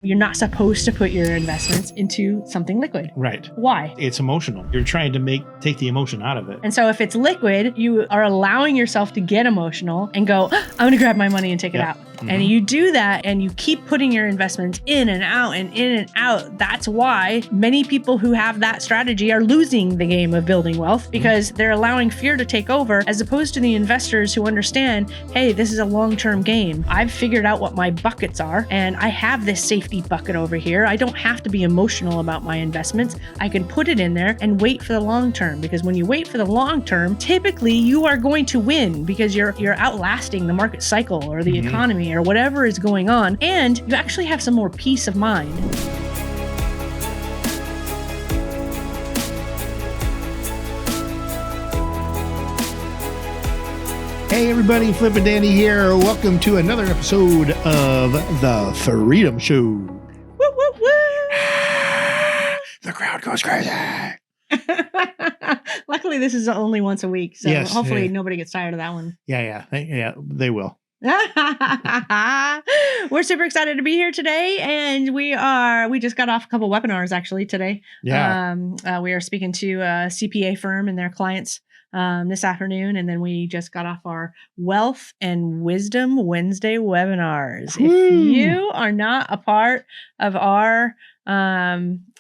You're not supposed to put your investments into something liquid. Right. Why? It's emotional. You're trying to take the emotion out of it. And so if it's liquid, you are allowing yourself to get emotional and go, I'm going to grab my money and take it out. Mm-hmm. And you do that and you keep putting your investments in and out and in and out. That's why many people who have that strategy are losing the game of building wealth, because they're allowing fear to take over, as opposed to the investors who understand, hey, this is a long-term game. I've figured out what my buckets are and I have this safety bucket over here. I don't have to be emotional about my investments. I can put it in there and wait for the long term, because when you wait for the long term, typically you are going to win because you're outlasting the market cycle or the economy or whatever is going on, and you actually have some more peace of mind. Hey everybody, Flip and Dani here. Welcome to another episode of The Freedom Show. Woo, woo, woo. The crowd goes crazy. Luckily, this is only once a week, so hopefully nobody gets tired of that one. Yeah, they will. We're super excited to be here today, and we just got off a couple webinars actually today. Yeah. We are speaking to a CPA firm and their clients this afternoon, and then we just got off our Wealth and Wisdom Wednesday webinars. Woo. If you are not a part of our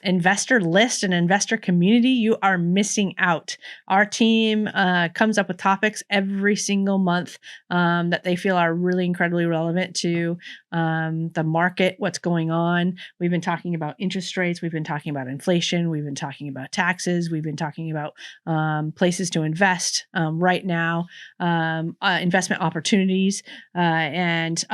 investor list and investor community, you are missing out. Our team comes up with topics every single month that they feel are really incredibly relevant to the market, what's going on. We've been talking about interest rates. We've been talking about inflation. We've been talking about taxes. We've been talking about places to invest right now, investment opportunities, and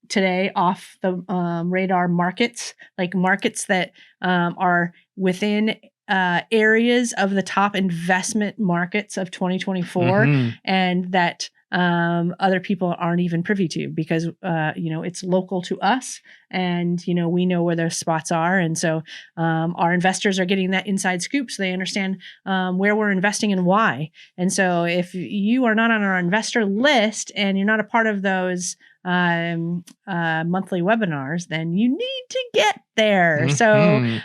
today off the radar markets, like markets that are within areas of the top investment markets of 2024, and that other people aren't even privy to, because it's local to us, and we know where those spots are, and so our investors are getting that inside scoop, so they understand where we're investing and why. And so if you are not on our investor list and you're not a part of those monthly webinars, then you need to get there. So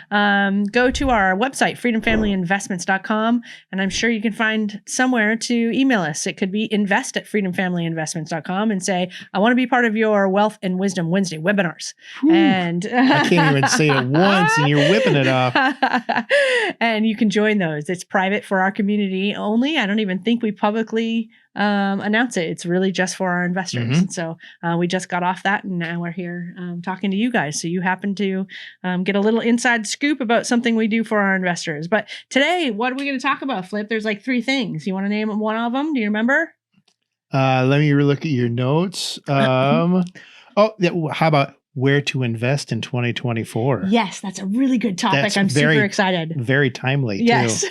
go to our website, freedomfamilyinvestments.com, and I'm sure you can find somewhere to email us. It could be invest@freedomfamilyinvestments.com and say, I want to be part of your Wealth and Wisdom Wednesday webinars. Whew. And I can't even say it once and you're whipping it off. And you can join those. It's private for our community only. I don't even think we publicly announce it. It's really just for our investors. And so we just got off that, and now we're here talking to you guys. So you happen to get a little inside scoop about something we do for our investors. But today, what are we going to talk about, Flip? There's like 3 things. You want to name one of them? Do you remember? Let me look at your notes. How about where to invest in 2024? Yes, that's a really good topic. I'm super excited. Very timely, yes. too.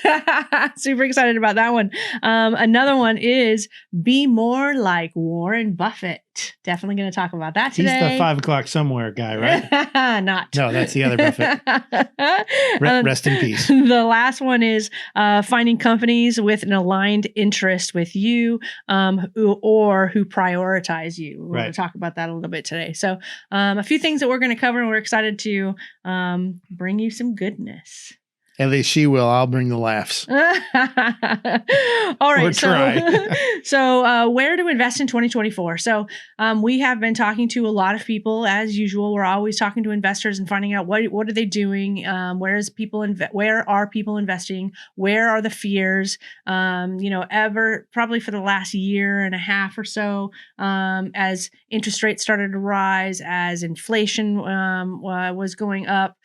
Super excited about that one. Another one is be more like Warren Buffett. Definitely going to talk about that today. He's the 5 o'clock somewhere guy, right? Not. No, that's the other Buffett. Rest in peace. The last one is finding companies with an aligned interest with you, or who prioritize you. We're going to talk about that a little bit today. So a few things that we're going to cover, and we're excited to bring you some goodness. At least she will. I'll bring the laughs. All right. Or try. So where to invest in 2024? So we have been talking to a lot of people, as usual. We're always talking to investors and finding out what are they doing? Where are people investing? Where are the fears? Probably for the last year and a half or so, as interest rates started to rise, as inflation was going up.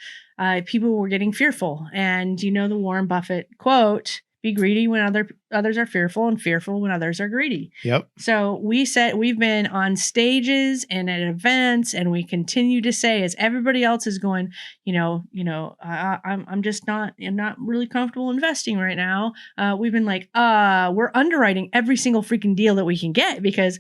People were getting fearful. And the Warren Buffett quote, be greedy when others are fearful, and fearful when others are greedy. Yep. So we've been on stages and at events, and we continue to say, as everybody else is going, I'm just not really comfortable investing right now. We've been like, we're underwriting every single freaking deal that we can get, because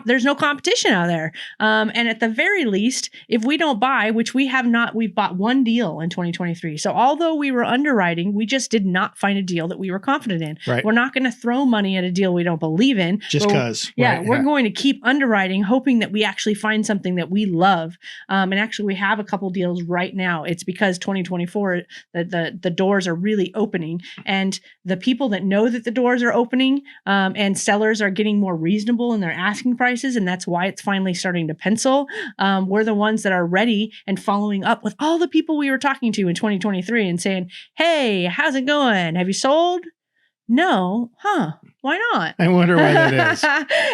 there's no competition out there. And at the very least, if we don't buy, which we have not, we've bought one deal in 2023. So although we were underwriting, we just did not find a deal that we were confident in. Right. We're not not going to throw money at a deal we don't believe in. Just because. Yeah, we're going to keep underwriting, hoping that we actually find something that we love. And actually, we have a couple deals right now. It's because 2024, the doors are really opening. And the people that know that the doors are opening and sellers are getting more reasonable in their asking prices, and that's why it's finally starting to pencil, we're the ones that are ready and following up with all the people we were talking to in 2023 and saying, hey, how's it going? Have you sold? No. Huh. Why not? I wonder why that is.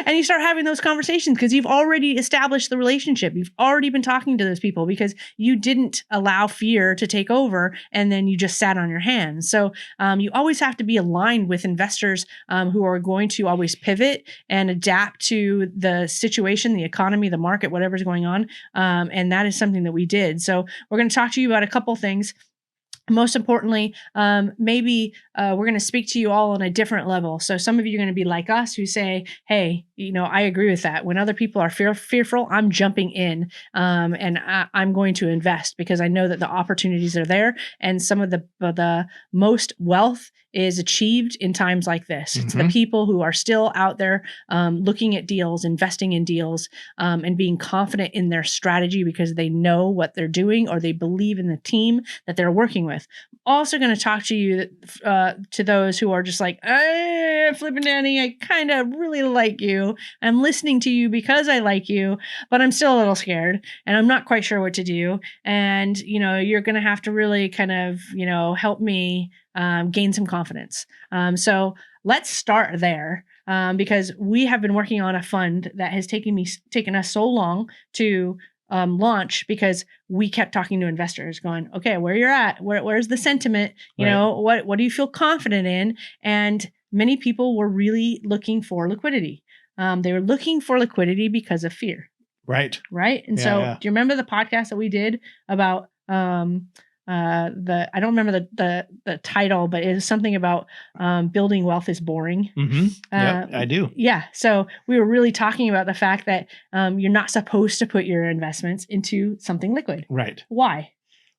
And you start having those conversations because you've already established the relationship. You've already been talking to those people because you didn't allow fear to take over and then you just sat on your hands. So you always have to be aligned with investors who are going to always pivot and adapt to the situation, the economy, the market, whatever's going on. And that is something that we did. So we're going to talk to you about a couple things. Most importantly, maybe we're going to speak to you all on a different level. So some of you are going to be like us who say, hey, I agree with that. When other people are fearful, I'm jumping in and I'm going to invest because I know that the opportunities are there. And some of the most wealth is achieved in times like this. It's the people who are still out there looking at deals, investing in deals, and being confident in their strategy because they know what they're doing or they believe in the team that they're working with. I'm also going to talk to you to those who are just like, hey, Flippin' Dani, I kind of really like you. I'm listening to you because I like you, but I'm still a little scared and I'm not quite sure what to do. And, you're going to have to really kind of, help me gain some confidence. So let's start there because we have been working on a fund that has taken us so long to launch because we kept talking to investors going, okay, where you're at, where's the sentiment, what do you feel confident in? And many people were really looking for liquidity. They were looking for liquidity because of fear. Right. And so do you remember the podcast that we did about I don't remember the title, but it is something about building wealth is boring. Yeah, I do. Yeah. So we were really talking about the fact that you're not supposed to put your investments into something liquid. Right. Why?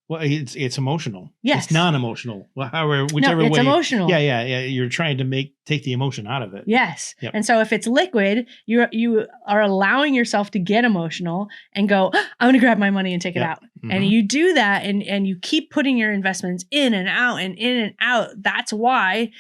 Well, it's emotional. Yes. It's non-emotional. Well, whichever way. It's emotional. Yeah. You're trying to take the emotion out of it. Yes. Yep. And so if it's liquid, you are allowing yourself to get emotional and go, I'm going to grab my money and take it out. And you do that and you keep putting your investments in and out and in and out. That's why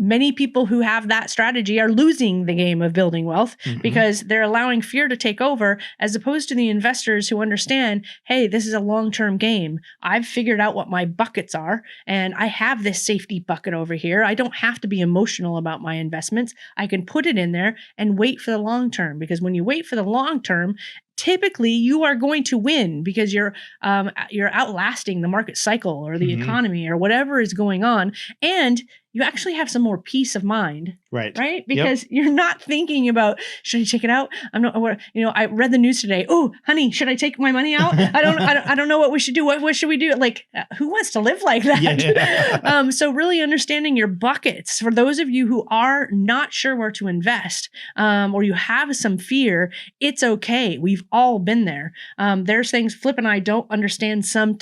many people who have that strategy are losing the game of building wealth because they're allowing fear to take over as opposed to the investors who understand, hey, this is a long-term game. I've figured out what my buckets are and I have this safety bucket over here. I don't have to be emotional about my investments. I can put it in there and wait for the long term because when you wait for the long term, typically you are going to win because you're outlasting the market cycle or the economy or whatever is going on. And you actually have some more peace of mind. Right. Because you're not thinking about, should I take it out? I read the news today. Oh, honey, should I take my money out? I don't know what we should do. What should we do? Like, who wants to live like that? Yeah. So really understanding your buckets for those of you who are not sure where to invest, or you have some fear, it's okay. We've all been there. There's things Flip and I don't understand some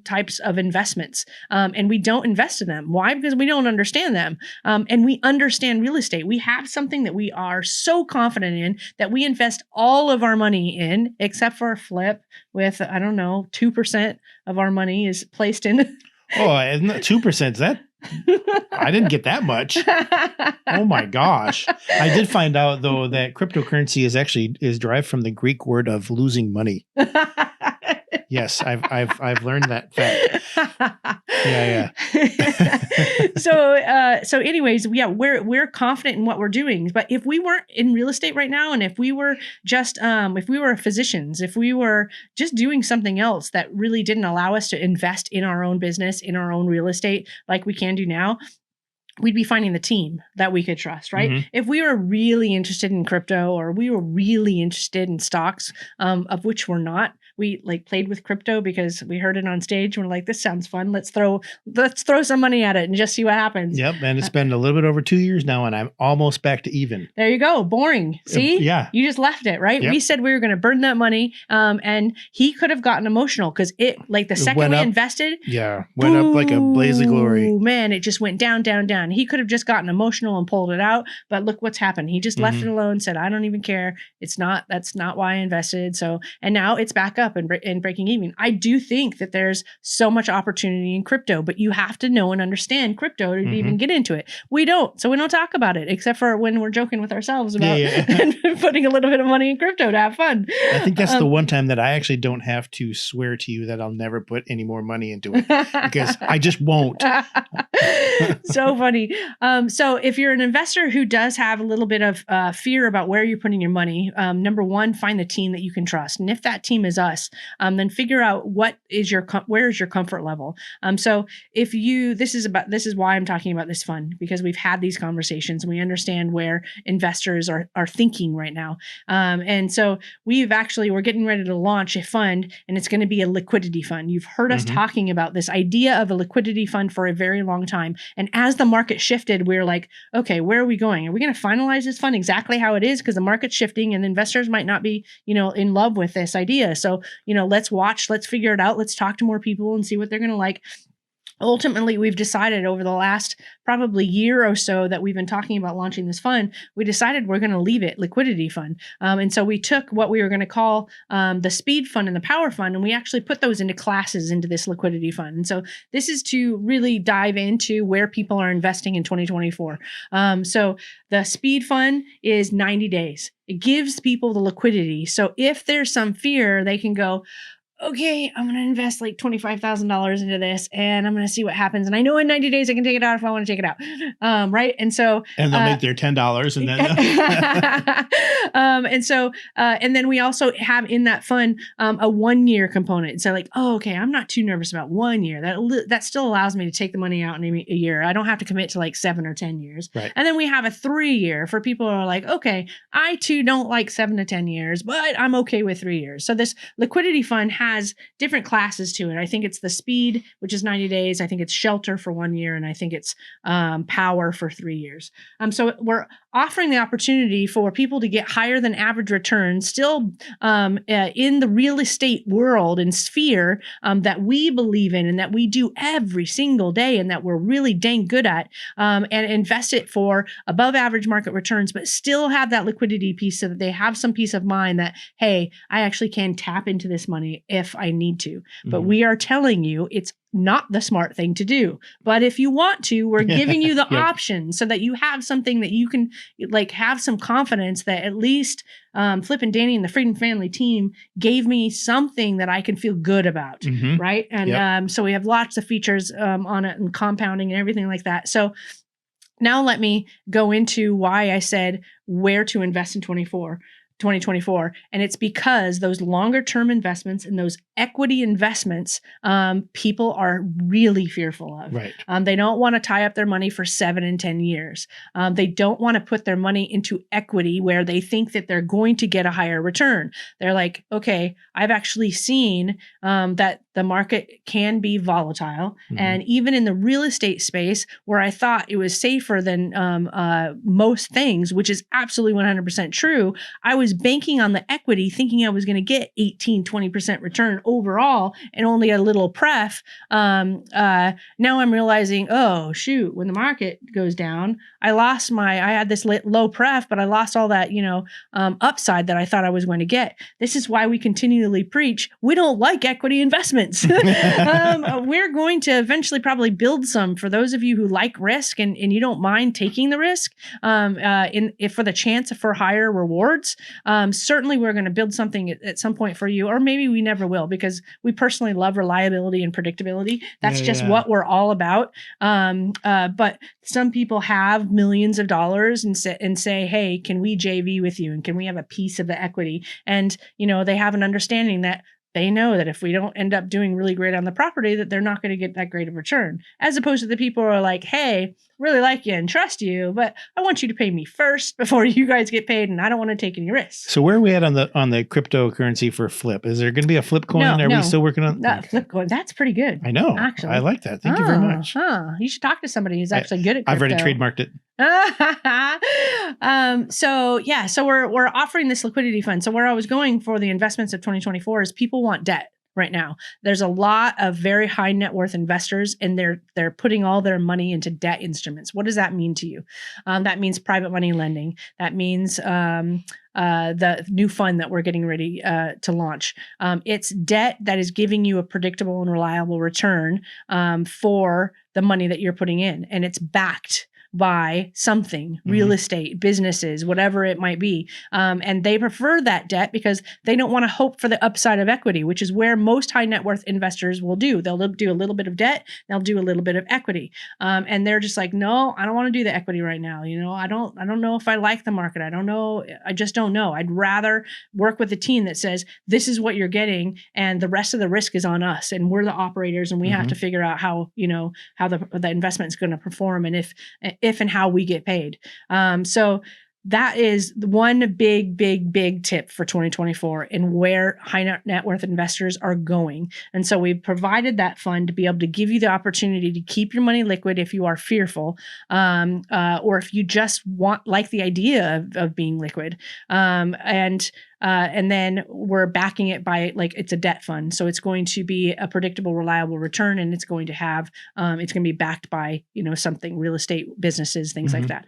types of investments, and we don't invest in them. Why? Because we don't understand them. And we understand real estate. We have something that we are so confident in that we invest all of our money in, except for Flip with, 2% of our money is placed in. Oh, isn't that 2%? That I didn't get that much. Oh my gosh. I did find out though that cryptocurrency is derived from the Greek word of losing money. Yes, I've learned that fact. Yeah. So anyways, we're confident in what we're doing. But if we weren't in real estate right now, and if we were just if we were physicians, if we were just doing something else that really didn't allow us to invest in our own business, in our own real estate, like we can do now, we'd be finding the team that we could trust, right? If we were really interested in crypto or we were really interested in stocks, of which we're not, we like played with crypto because we heard it on stage and we're like, this sounds fun. Let's throw some money at it and just see what happens. Yep. And it's been a little bit over 2 years now, and I'm almost back to even. There you go. Boring. See? Yeah. You just left it, right? Yep. We said we were going to burn that money. And he could have gotten emotional because it, like the second we invested. Yeah. Went up like a blaze of glory. Man, it just went down, down, down. He could have just gotten emotional and pulled it out. But look what's happened. He just left it alone, said, I don't even care. That's not why I invested. So, and now it's back up and breaking even. I do think that there's so much opportunity in crypto, but you have to know and understand crypto to even get into it. We don't. So we don't talk about it except for when we're joking with ourselves about putting a little bit of money in crypto to have fun. I think that's the one time that I actually don't have to swear to you that I'll never put any more money into it because I just won't. So funny. So if you're an investor who does have a little bit of fear about where you're putting your money, number one, find the team that you can trust. And if that team is us, then figure out where is your comfort level. So if this is why I'm talking about this fund, because we've had these conversations and we understand where investors are thinking right now. And so we're getting ready to launch a fund, and it's going to be a liquidity fund. You've heard us talking about this idea of a liquidity fund for a very long time. And as the market shifted, we're like, okay, where are we going? Are we going to finalize this fund exactly how it is? Because the market's shifting and investors might not be, in love with this idea. So, let's watch, let's figure it out. Let's talk to more people and see what they're going to like. Ultimately, we've decided over the last probably year or so that we've been talking about launching this fund, we decided we're going to leave it liquidity fund. And so we took what we were going to call the speed fund and the power fund, and we actually put those into classes into this liquidity fund. And so this is to really dive into where people are investing in 2024. So the speed fund is 90 days. It gives people the liquidity. So if there's some fear, they can go, okay, I'm going to invest like $25,000 into this and I'm going to see what happens. And I know in 90 days I can take it out if I want to take it out. Right. And so, and they'll make their $10 and then, and then we also have in that fund, a 1 year component. So like, oh, okay, I'm not too nervous about 1 year. That still allows me to take the money out in a year. I don't have to commit to like 7 or 10 years. Right. And then we have a 3 year for people who are like, okay, I too don't like 7 to 10 years, but I'm okay with 3 years. So this liquidity fund has different classes to it. I think it's the speed, which is 90 days. I think it's shelter for 1 year. And I think it's power for 3 years. So we're offering the opportunity for people to get higher than average returns still in the real estate world and sphere that we believe in and that we do every single day and that we're really dang good at, and invest it for above average market returns, but still have that liquidity piece so that they have some peace of mind that, hey, I actually can tap into this money if I need to. But we are telling you it's not the smart thing to do. But if you want to, we're giving you the option so that you have something that you can like have some confidence that at least Flip and Dani and the Freedom Family team gave me something that I can feel good about. Right. And so we have lots of features on it and compounding and everything like that. So now let me go into why I said where to invest in 2024. And it's because those longer term investments and those equity investments, people are really fearful of. Right. They don't want to tie up their money for 7 and 10 years. They don't want to put their money into equity where they think that they're going to get a higher return. They're like, okay, I've actually seen that the market can be volatile. And even in the real estate space where I thought it was safer than most things, which is absolutely 100% true, I was banking on the equity thinking I was going to get 18, 20% return overall and only a little pref. Now I'm realizing, oh shoot, when the market goes down, I had this low pref, but I lost all that, upside that I thought I was going to get. This is why we continually preach, we don't like equity investments. We're going to eventually probably build some for those of you who like risk and you don't mind taking the risk if for the chance for higher rewards. Certainly we're going to build something at some point for you, or maybe we never will because we personally love reliability and predictability. That's just what we're all about. But some people have millions of dollars and say, hey, can we JV with you? And can we have a piece of the equity? And, they have an understanding that they know that if we don't end up doing really great on the property, that they're not going to get that great of return. As opposed to the people who are like, hey, really like you and trust you, but I want you to pay me first before you guys get paid, and I don't want to take any risks. So where are we at on the cryptocurrency for flip? Is there going to be a flip coin? Are we still working on flip coin? That's pretty good. I know. Actually, I like that. Thank you very much. You should talk to somebody who's actually good at crypto. I've already trademarked it. So we're offering this liquidity fund. So where I was going for the investments of 2024 is people want debt. Right now, there's a lot of very high net worth investors, and they're putting all their money into debt instruments. What does that mean to you? That means private money lending. That means the new fund that we're getting ready to launch. It's debt that is giving you a predictable and reliable return for the money that you're putting in, and it's backed by something, real estate, businesses, whatever it might be. And they prefer that debt because they don't want to hope for the upside of equity, which is where most high net worth investors will do. They'll do a little bit of debt, they'll do a little bit of equity. And they're just like, no, I don't want to do the equity right now. I don't know if I like the market. I don't know. I just don't know. I'd rather work with a team that says, this is what you're getting, and the rest of the risk is on us. And we're the operators, and we have to figure out how the investment is going to perform, and if and how we get paid. So that is one big tip for 2024 and where high net worth investors are going. And so we've provided that fund to be able to give you the opportunity to keep your money liquid if you are fearful, or if you just like the idea of being liquid. And then we're backing it by, like, it's a debt fund. So it's going to be a predictable, reliable return, and it's going to have, it's going to be backed by, something, real estate, businesses, things like that.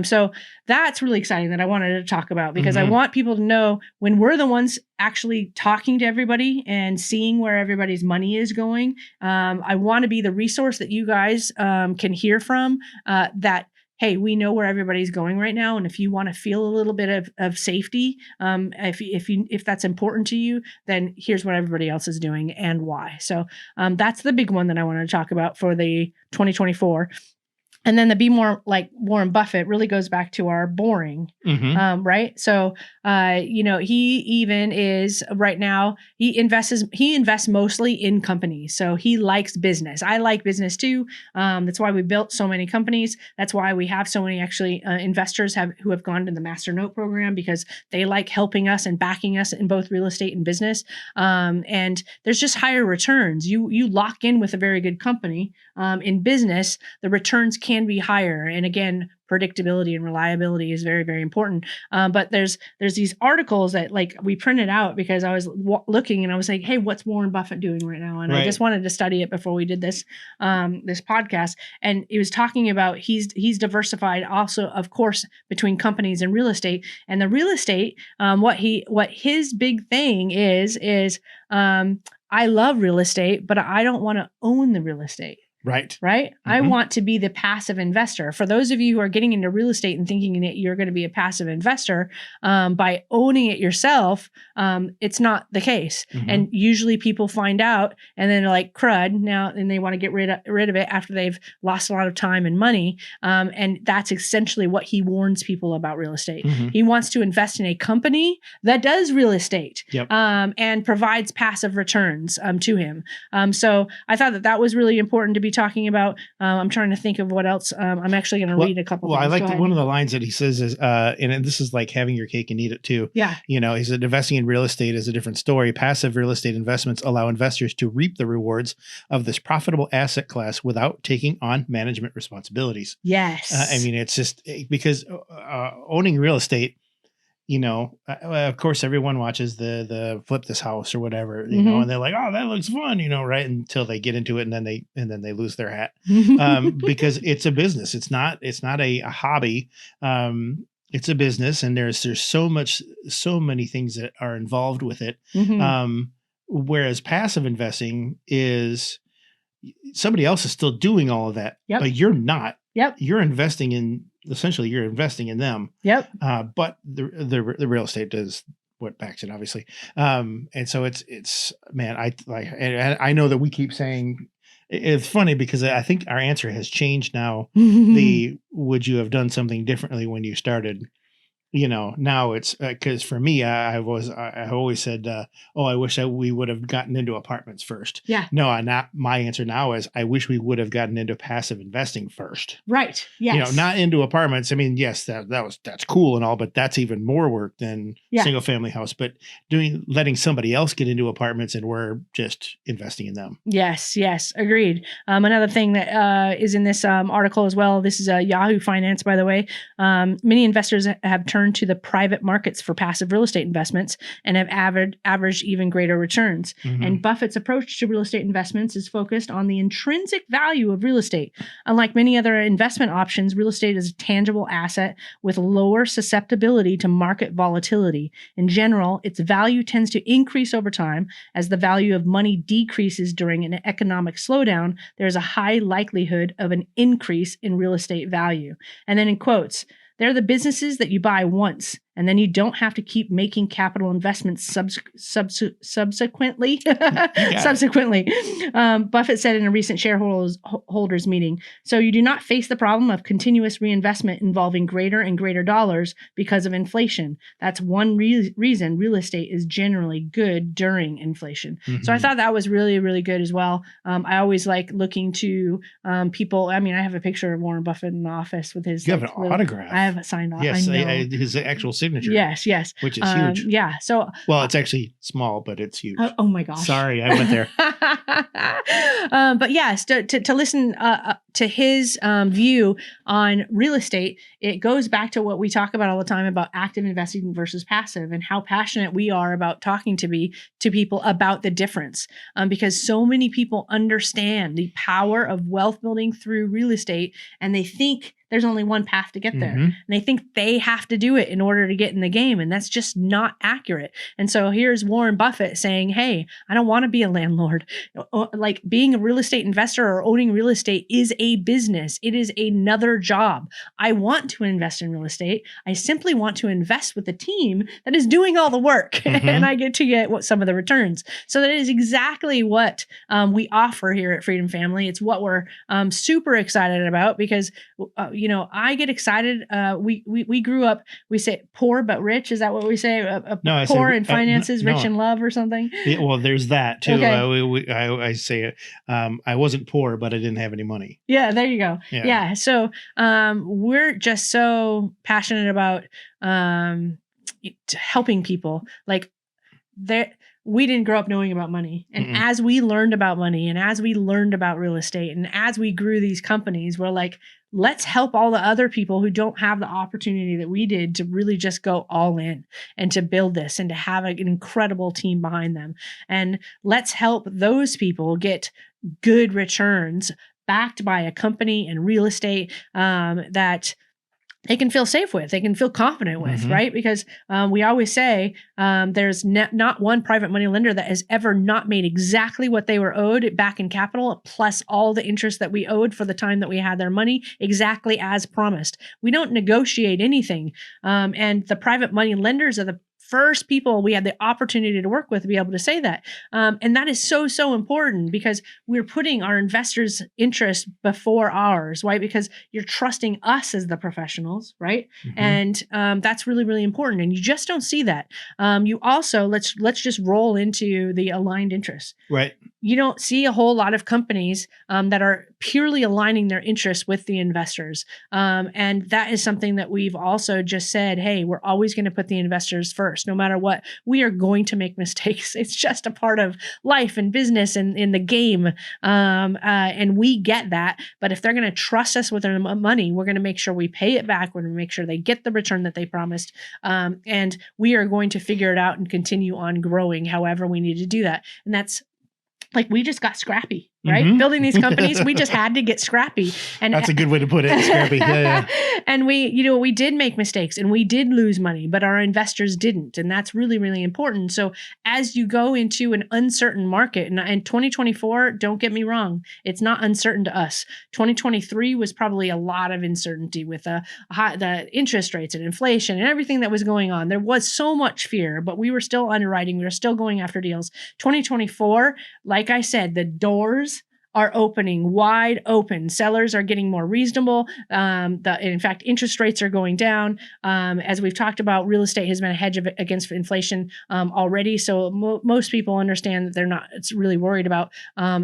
So that's really exciting that I wanted to talk about, because I want people to know, when we're the ones actually talking to everybody and seeing where everybody's money is going, I want to be the resource that you guys can hear from, that, hey, we know where everybody's going right now, and if you want to feel a little bit of safety, if that's important to you, then here's what everybody else is doing and why. So that's the big one that I want to talk about for the 2024. And then the be more like Warren Buffett really goes back to our boring, right? So, he even is right now, he invests mostly in companies. So he likes business. I like business too. That's why we built so many companies. That's why we have so many investors who have gone to the Master Note program, because they like helping us and backing us in both real estate and business. And there's just higher returns. You lock in with a very good company. In business, the returns can be higher. And again, predictability and reliability is very, very important. But there's these articles that, like, we printed out because I was looking and I was like, hey, what's Warren Buffett doing right now? And I just wanted to study it before we did this podcast. And it was talking about he's diversified also, of course, between companies and real estate. And the real estate, what his big thing is I love real estate, but I don't want to own the real estate. Right. I want to be the passive investor. For those of you who are getting into real estate and thinking that you're going to be a passive investor by owning it yourself, it's not the case. And usually people find out and then they're like, crud, now, and they want to get rid of it after they've lost a lot of time and money. And that's essentially what he warns people about real estate. He wants to invest in a company that does real estate and provides passive returns to him. So I thought that was really important to be talking about. I'm trying to think of what else. I'm actually going to read a couple. Well, things. I like one of the lines that he says is, and this is like having your cake and eat it too. Yeah. He said investing in real estate is a different story. Passive real estate investments allow investors to reap the rewards of this profitable asset class without taking on management responsibilities. Yes. It's just because owning real estate, of course, everyone watches the Flip This House or whatever, and they're like, oh, that looks fun, right? Until they get into it and then they lose their hat because it's a business. It's not a hobby. It's a business, and there's so many things that are involved with it. Whereas passive investing is somebody else is still doing all of that, but you're not. You're investing in. Essentially, you're investing in them. But the real estate does what backs it, obviously. And so it's man, I know that we keep saying it's funny because I think our answer has changed now. Would you have done something differently when you started? now it's because for me, I always said, oh, I wish we would have gotten into apartments first. Yeah. No, not my answer now is I wish we would have gotten into passive investing first. Right. Yes. Not into apartments. I mean, yes, that's cool and all, but that's even more work than single family house. But letting somebody else get into apartments and we're just investing in them. Yes. Agreed. Another thing that is in this article as well. This is Yahoo Finance, by the way. Many investors have turned to the private markets for passive real estate investments and have averaged even greater returns. Mm-hmm. And Buffett's approach to real estate investments is focused on the intrinsic value of real estate. Unlike many other investment options, real estate is a tangible asset with lower susceptibility to market volatility. In general, its value tends to increase over time. As the value of money decreases during an economic slowdown, there is a high likelihood of an increase in real estate value. And then in quotes, they're the businesses that you buy once, and then you don't have to keep making capital investments subsequently. Buffett said in a recent shareholders meeting, so you do not face the problem of continuous reinvestment involving greater and greater dollars because of inflation. That's one reason real estate is generally good during inflation. Mm-hmm. So I thought that was really, really good as well. I always like looking to people. I mean, I have a picture of Warren Buffett in the office with his. You have an autograph. I have it signed off. Yes, his actual signature. Yes, which is huge. Yeah. So, well, it's actually small, but it's huge. Oh my gosh! Sorry, I went there. But yes, to listen to his view on real estate, it goes back to what we talk about all the time about active investing versus passive, and how passionate we are about talking to people about the difference. Because so many people understand the power of wealth building through real estate, and they think there's only one path to get there. Mm-hmm. And they think they have to do it in order to get in the game. And that's just not accurate. And so here's Warren Buffett saying, hey, I don't want to be a landlord. Like being a real estate investor or owning real estate is a business. It is another job. I want to invest in real estate. I simply want to invest with a team that is doing all the work. Mm-hmm. And I get to get some of the returns. So that is exactly what we offer here at Freedom Family. It's what we're super excited about because I get excited. We grew up, we say poor but rich. Is that what we say? No, poor in finances, rich in love or something? Yeah, well, there's that too. Okay. I say it. I wasn't poor, but I didn't have any money. Yeah, there you go. Yeah. So we're just so passionate about helping people. Like we didn't grow up knowing about money. And mm-mm. As we learned about money and as we learned about real estate and as we grew these companies, we're like, let's help all the other people who don't have the opportunity that we did to really just go all in and to build this and to have an incredible team behind them. And let's help those people get good returns backed by a company and real estate that they can feel safe with, they can feel confident with, mm-hmm. right? Because we always say there's not one private money lender that has ever not made exactly what they were owed back in capital, plus all the interest that we owed for the time that we had their money, exactly as promised. We don't negotiate anything. And the private money lenders are the first people we had the opportunity to work with to be able to say that. And that is so, so important because we're putting our investors' interests before ours, right? Because you're trusting us as the professionals, right? Mm-hmm. And that's really, really important. And you just don't see that. You also, let's just roll into the aligned interests. Right. You don't see a whole lot of companies that are purely aligning their interests with the investors. And that is something that we've also just said, hey, we're always going to put the investors first, no matter what. We are going to make mistakes. It's just a part of life and business and in the game. And we get that. But if they're going to trust us with their money, we're going to make sure we pay it back. We're going to make sure they get the return that they promised. And we are going to figure it out and continue on growing however we need to do that. And that's like, we just got scrappy, right? Mm-hmm. Building these companies, we just had to get scrappy. And that's a good way to put it, scrappy. Yeah. And we did make mistakes and we did lose money, but our investors didn't. And that's really, really important. So as you go into an uncertain market, and 2024, don't get me wrong, it's not uncertain to us. 2023 was probably a lot of uncertainty with the interest rates and inflation and everything that was going on. There was so much fear, but we were still underwriting. We were still going after deals. 2024, like I said, the doors are opening wide open. Sellers are getting more reasonable. In fact, interest rates are going down. As we've talked about, real estate has been a hedge against inflation already. So most people understand that they're not really worried about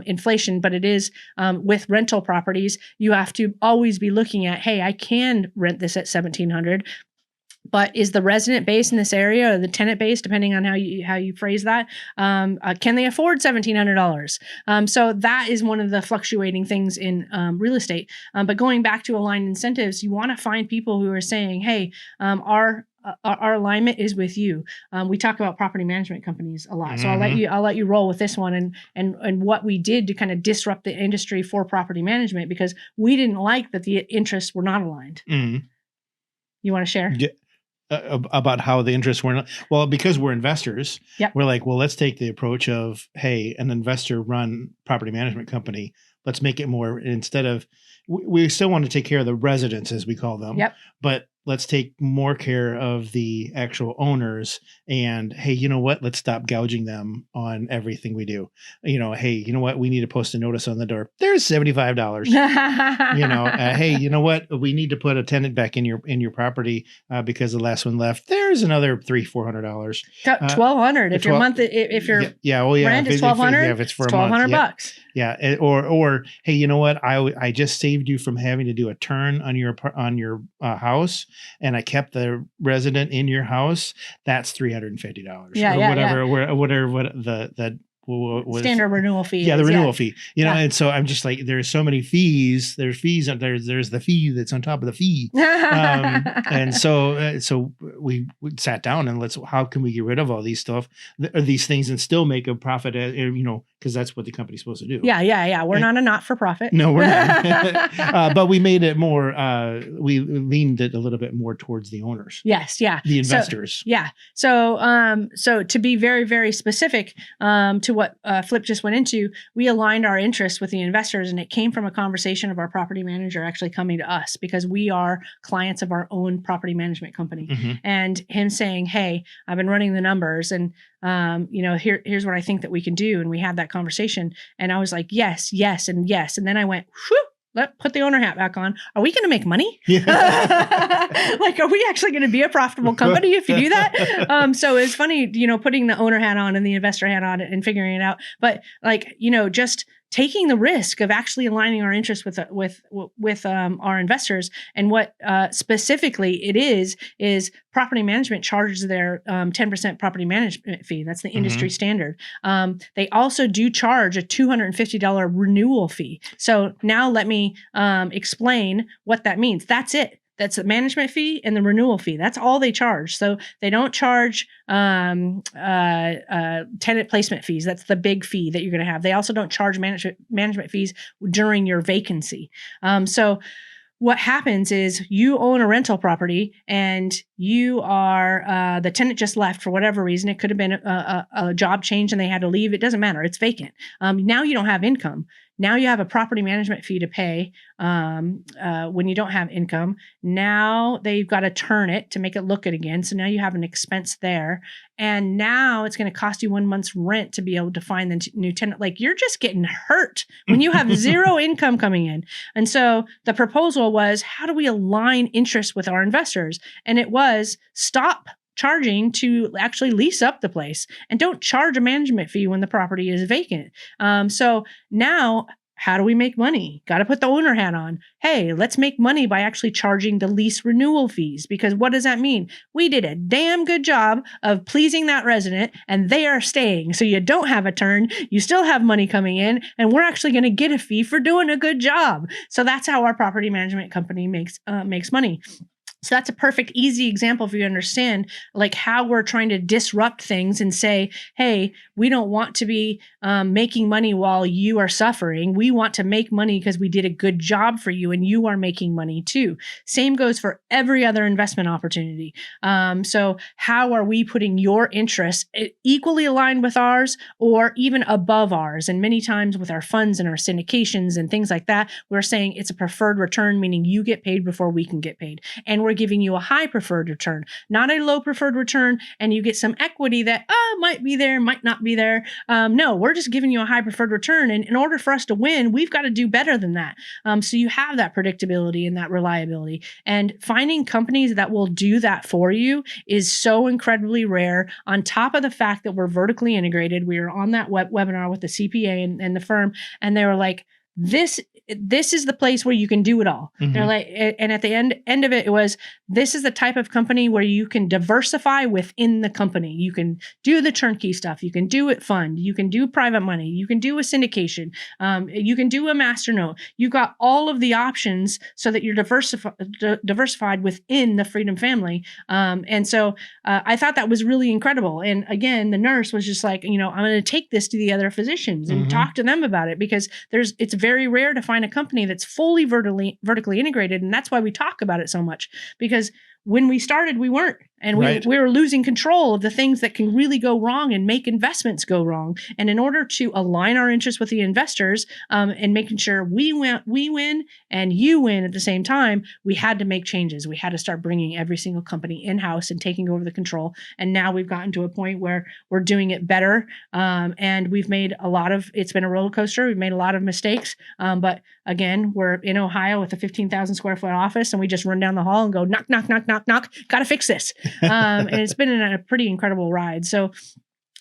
inflation, but it is with rental properties. You have to always be looking at, hey, I can rent this at $1,700. But is the resident base in this area or the tenant base, depending on how you phrase that, can they afford $1,700? So that is one of the fluctuating things in real estate. But going back to aligned incentives, you want to find people who are saying, hey, our alignment is with you. We talk about property management companies a lot. So I'll let you roll with this one and what we did to kind of disrupt the industry for property management, because we didn't like that the interests were not aligned. Mm-hmm. You want to share? Yeah. About how the interests were not, well, because we're investors, we're like, well, let's take the approach of, hey, an investor run property management company. Let's make it more, instead of, we still want to take care of the residents, as we call them, but let's take more care of the actual owners. And hey, you know what? Let's stop gouging them on everything we do. Hey, you know what? We need to post a notice on the door. There's $75. Hey, you know what? We need to put a tenant back in your property because the last one left. There's another $300-$400. $1,200 if your month, if your rent is $1,200. If it's for $1,200 bucks. Yeah. Or hey, you know what? I just saved you from having to do a turn on your house, and I kept the resident in your house. That's $350. Standard renewal fee. Yeah, the renewal fee. And so I'm just like, there's so many fees. There's fees, and there's the fee that's on top of the fee. And so we sat down and how can we get rid of all these things and still make a profit? Because that's what the company's supposed to do. Yeah. We're not a not-for-profit. No, we're not. But we made it more. We leaned it a little bit more towards the owners. Yes. Yeah. The investors. So to be very, very specific to what Flip just went into, we aligned our interests with the investors, and it came from a conversation of our property manager actually coming to us because we are clients of our own property management company, and him saying, "Hey, I've been running the numbers, and here's what I think that we can do." And we had that conversation, and I was like, yes, and yes, and then I went, whew. Put the owner hat back on. Are we going to make money? Like, are we actually going to be a profitable company if you do that? So it's funny, putting the owner hat on and the investor hat on and figuring it out. But just taking the risk of actually aligning our interests with our investors, and what specifically it is property management charges their 10% property management fee. That's the industry standard. They also do charge a $250 renewal fee. So now let me explain what that means. That's it. That's the management fee and the renewal fee. That's all they charge. So they don't charge tenant placement fees. That's the big fee that you're going to have. They also don't charge management fees during your vacancy. So what happens is you own a rental property and you are, the tenant just left for whatever reason. It could have been a job change and they had to leave. It doesn't matter. It's vacant. Now you don't have income. Now you have a property management fee to pay when you don't have income. Now they've got to turn it to make it look good again. So now you have an expense there. And now it's going to cost you 1 month's rent to be able to find the new tenant. Like, you're just getting hurt when you have zero income coming in. And so the proposal was, how do we align interests with our investors? And it was, stop charging to actually lease up the place, and don't charge a management fee when the property is vacant. So now, how do we make money? Got to put the owner hat on. Hey, let's make money by actually charging the lease renewal fees, because what does that mean? We did a damn good job of pleasing that resident, and they are staying. So you don't have a turn, you still have money coming in, and we're actually going to get a fee for doing a good job. So that's how our property management company makes money. So that's a perfect, easy example for you to understand, like, how we're trying to disrupt things and say, hey, we don't want to be making money while you are suffering. We want to make money because we did a good job for you and you are making money too. Same goes for every other investment opportunity. So how are we putting your interests equally aligned with ours or even above ours? And many times with our funds and our syndications and things like that, we're saying it's a preferred return, meaning you get paid before we can get paid. And we're we're giving you a high preferred return, not a low preferred return, and you get some equity that might be there, might not be there. No, we're just giving you a high preferred return. And in order for us to win, we've got to do better than that. So you have that predictability and that reliability. And finding companies that will do that for you is so incredibly rare. On top of the fact that we're vertically integrated, we were on that webinar with the CPA and the firm, and they were like, this is the place where you can do it all. Mhm. They're like, and at the end of it was, this is the type of company where you can diversify within the company. You can do the turnkey stuff. You can do it fund. You can do private money. You can do a syndication. You can do a master note. You've got all of the options so that you're diversified within the Freedom family. And so I thought that was really incredible. And again, the nurse was just like, I'm going to take this to the other physicians and talk to them about it, because it's very rare to find a company that's fully vertically integrated. And that's why we talk about it so much, because when we started, we weren't. And we were losing control of the things that can really go wrong and make investments go wrong. And in order to align our interests with the investors and making sure we win and you win at the same time, we had to make changes. We had to start bringing every single company in-house and taking over the control. And now we've gotten to a point where we're doing it better. And we've made it's been a roller coaster. We've made a lot of mistakes. But again, we're in Ohio with a 15,000 square foot office, and we just run down the hall and go, knock, knock, knock, knock, knock. Got to fix this. And it's been a pretty incredible ride. So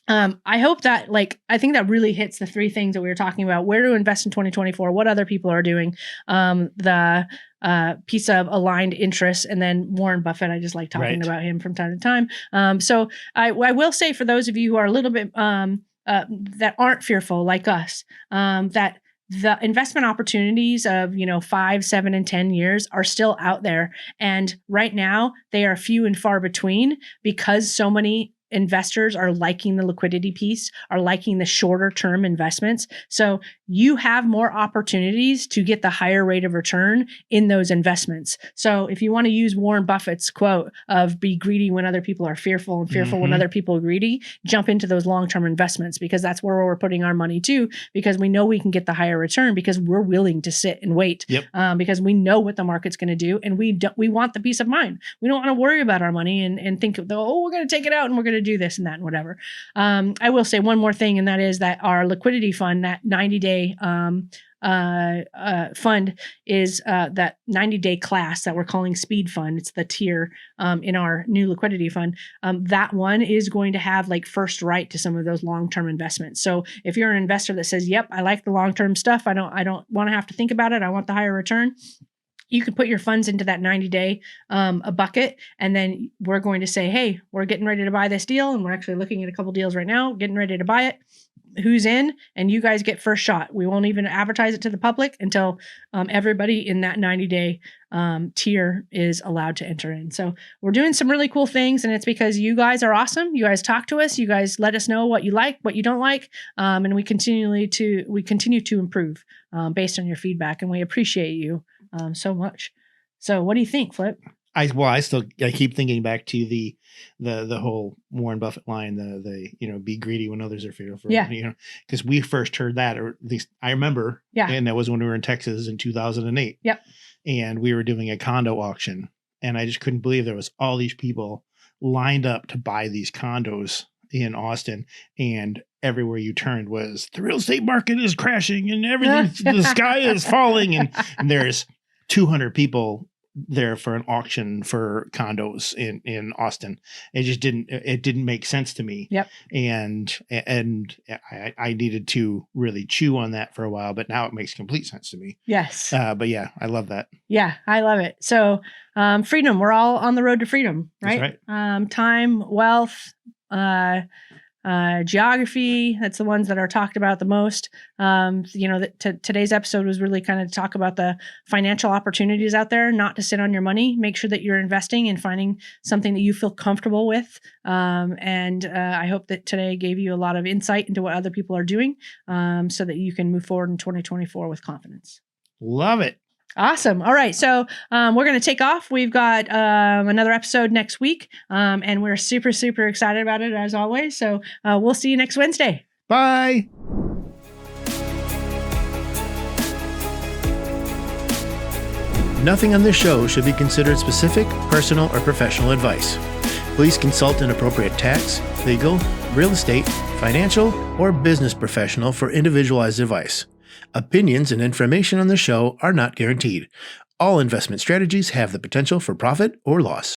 I hope that, I think that really hits the three things that we were talking about: where to invest in 2024, what other people are doing, the piece of aligned interests, and then Warren Buffett. I just like talking about him from time to time. So I will say, for those of you who are a little bit that aren't fearful like us, that the investment opportunities of 5, 7, and 10 years are still out there. And right now they are few and far between, because so many investors are liking the liquidity piece, are liking the shorter term investments. So you have more opportunities to get the higher rate of return in those investments. So if you want to use Warren Buffett's quote of be greedy when other people are fearful, and fearful when other people are greedy, jump into those long-term investments, because that's where we're putting our money too, because we know we can get the higher return, because we're willing to sit and wait, because we know what the market's going to do, and we want the peace of mind. We don't want to worry about our money and think, we're going to take it out and we're going to do this and that and whatever. I will say one more thing, and that is that our liquidity fund, that 90-day fund, is that 90-day class that we're calling Speed Fund. It's the tier in our new liquidity fund. That one is going to have first right to some of those long-term investments. So if you're an investor that says, "Yep, I like the long-term stuff. I don't want to have to think about it. I want the higher return," you can put your funds into that 90-day a bucket, and then we're going to say, "Hey, we're getting ready to buy this deal, and we're actually looking at a couple deals right now, getting ready to buy it. Who's in?" And you guys get first shot. We won't even advertise it to the public until everybody in that 90-day tier is allowed to enter in. So we're doing some really cool things, and it's because you guys are awesome. You guys talk to us. You guys let us know what you like, what you don't like, and we continue to improve based on your feedback, and we appreciate you so much. So what do you think, Flip? I keep thinking back to the whole Warren Buffett line, the be greedy when others are fearful. Because we first heard that, or at least I remember. And that was when we were in Texas in 2008. And we were doing a condo auction, and I just couldn't believe there was all these people lined up to buy these condos in Austin, and everywhere you turned was the real estate market is crashing and everything, the sky is falling, and there's 200 people there for an auction for condos in Austin. It didn't make sense to me. And I needed to really chew on that for a while, but now it makes complete sense to me. But yeah, I love that. I love it. So freedom, we're all on the road to freedom, right? That's right. Time, wealth, geography. That's the ones that are talked about the most. Today's episode was really kind of to talk about the financial opportunities out there, not to sit on your money. Make sure that you're investing and finding something that you feel comfortable with. And I hope that today gave you a lot of insight into what other people are doing, so that you can move forward in 2024 with confidence. Love it. Awesome. All right. So we're going to take off. We've got another episode next week, and we're super, super excited about it as always. So we'll see you next Wednesday. Bye. Nothing on this show should be considered specific, personal, or professional advice. Please consult an appropriate tax, legal, real estate, financial, or business professional for individualized advice. Opinions and information on the show are not guaranteed. All investment strategies have the potential for profit or loss.